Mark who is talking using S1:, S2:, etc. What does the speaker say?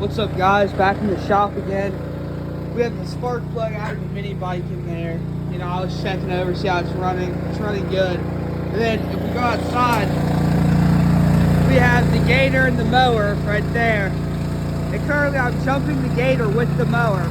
S1: What's up, guys? Back in the shop again. We have the spark plug out of the mini bike in there. You know, I was checking over, see how it's running. It's running good. And then if we go outside, we have the gator and the mower right there. And currently I'm jumping the gator with the mower.